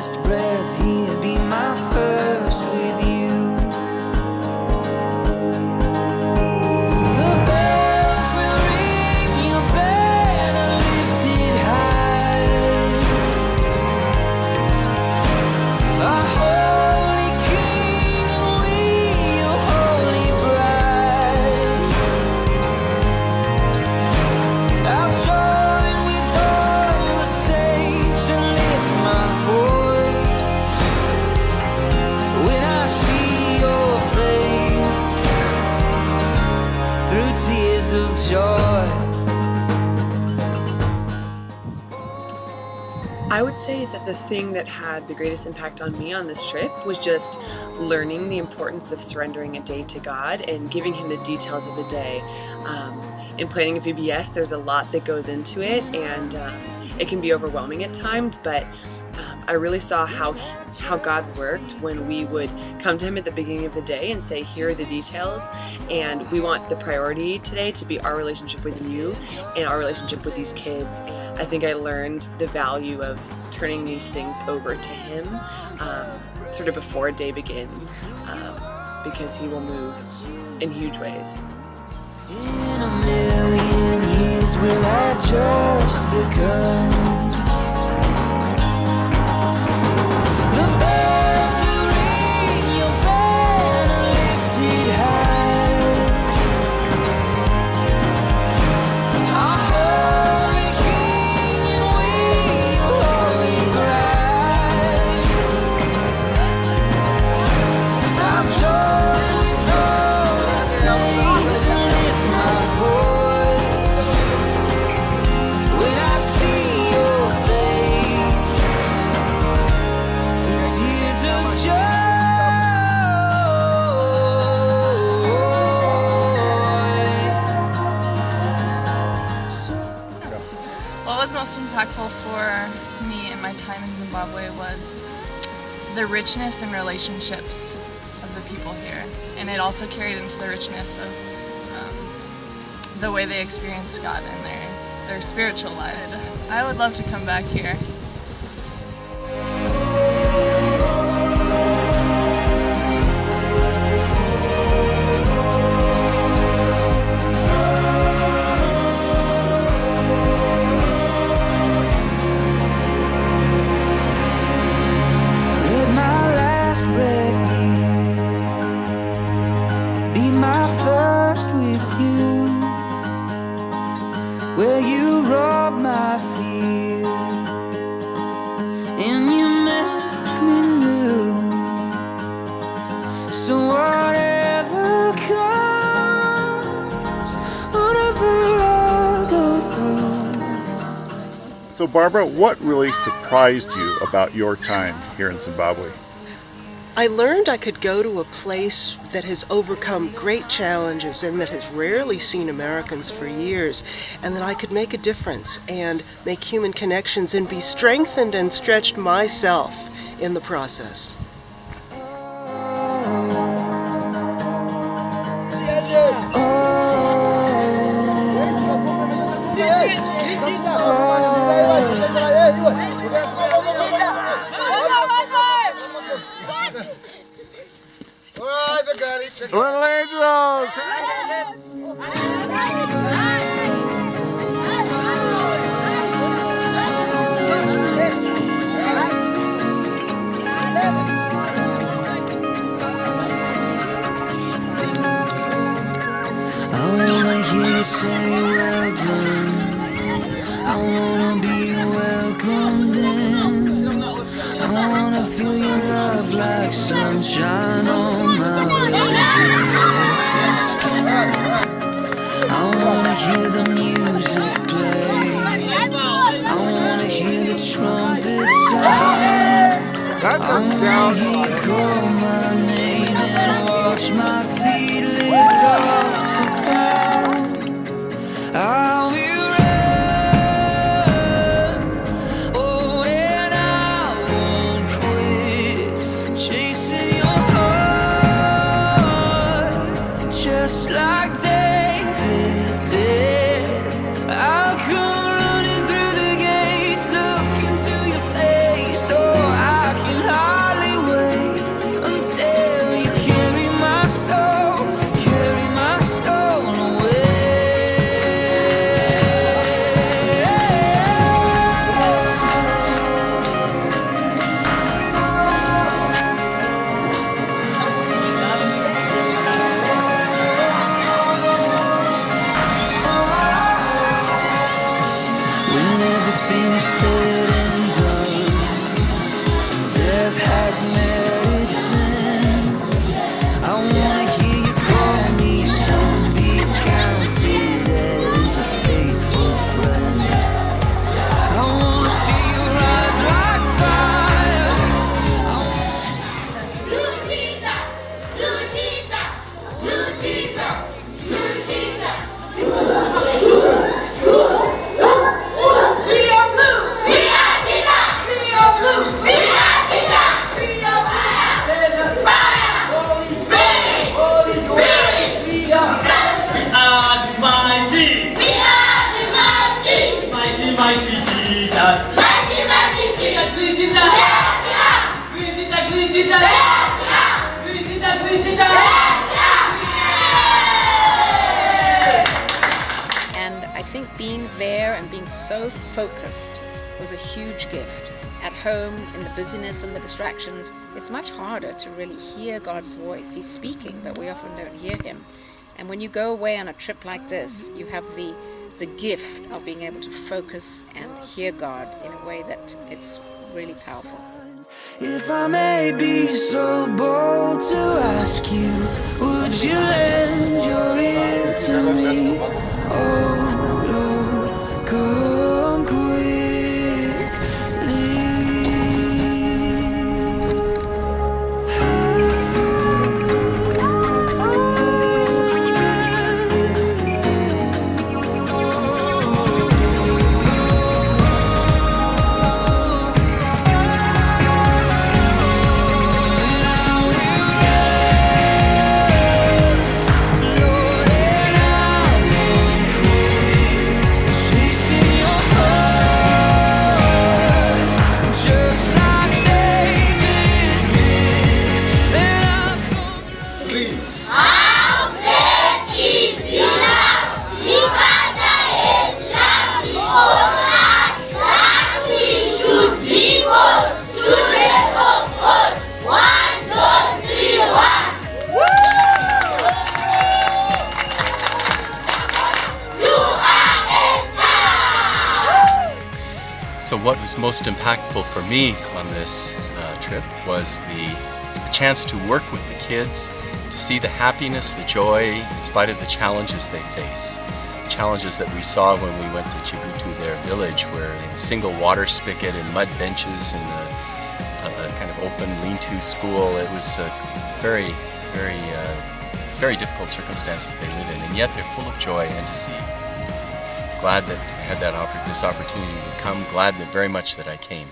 last breath here, be my first with you. The bells will ring, your banner lifted high. Our holy King and we, your holy bride. I'll join with all the saints and lift my voice when I see your face through tears of joy. I would say that the thing that had the greatest impact on me on this trip was just learning the importance of surrendering a day to God and giving Him the details of the day. In planning a VBS, there's a lot that goes into it, and it can be overwhelming at times, but I really saw how God worked when we would come to Him at the beginning of the day and say, here are the details, and we want the priority today to be our relationship with you and our relationship with these kids. I think I learned the value of turning these things over to Him sort of before a day begins, because He will move in huge ways. In a million years will have just begun. The bells will ring, your banner lifted high. Our holy King and we, your holy bride. I'll join with all the saints and lift my voice when I see your face through tears of joy. What was most impactful for me in my time in Zimbabwe was the richness and relationships of the people here, and it also carried into the richness of the way they experience God in their spiritual lives. I would love to come back here. Let my last breath here be my first with you, where you rob my fear and you make me new. So whatever comes, whatever I go through. So Barbara, what really surprised you about your time here in Zimbabwe? I learned I could go to a place that has overcome great challenges and that has rarely seen Americans for years, and that I could make a difference and make human connections and be strengthened and stretched myself in the process. Little Angels! I wanna hear you say well done. I wanna be welcomed in. I wanna feel your love like sunshine on my resurrected skin. I wanna hear the music play. I wanna hear the trumpet sound. I wanna hear you call my name and watch my feet lift off the ground. I'll be run, oh, and I won't quit chasing your heart, just like David did. I'll come running through the gates, look into your face, oh, I is medicine. I wanna hear you call me son, be counted as a faithful friend. I wanna see you rise like fire. And I think being there and being so focused was a huge gift. At home, in the busyness and the distractions, it's much harder to really hear God's voice. He's speaking, but we often don't hear him. And when you go away on a trip like this, you have the gift of being able to focus and hear God in a way that it's really powerful. If I may be so bold to ask you, would you lend your ear to me? Oh Lord, come quickly. So what was most impactful for me on this trip was the chance to work with the kids, to see the happiness, the joy, in spite of the challenges they face. Challenges that we saw when we went to Chibutu, their village, where a single water spigot and mud benches and a kind of open lean-to school. It was very difficult circumstances they live in, and yet they're full of joy and to see. Glad that I had this opportunity to come. Glad that very much that I came.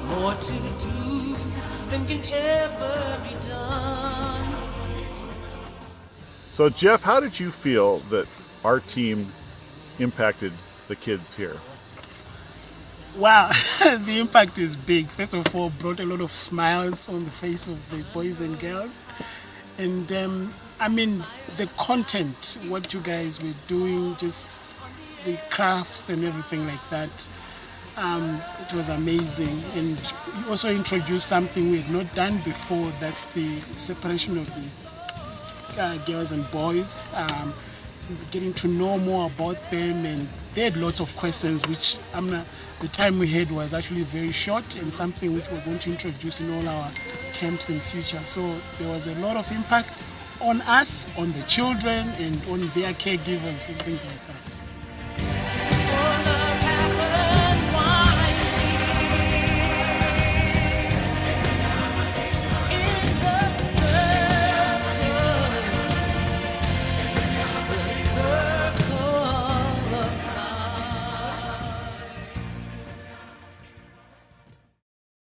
More to do than can ever be done. So Jeff, how did you feel that our team impacted the kids here? Wow, the impact is big. First of all, brought a lot of smiles on the face of the boys and girls. And I mean, the content, what you guys were doing, just the crafts and everything like that, it was amazing. And you also introduced something we had not done before, that's the separation of the girls and boys, getting to know more about them. And they had lots of questions, which the time we had was actually very short, and something which we're going to introduce in all our camps in future. So there was a lot of impact. on us, on the children, and on their caregivers and things like that.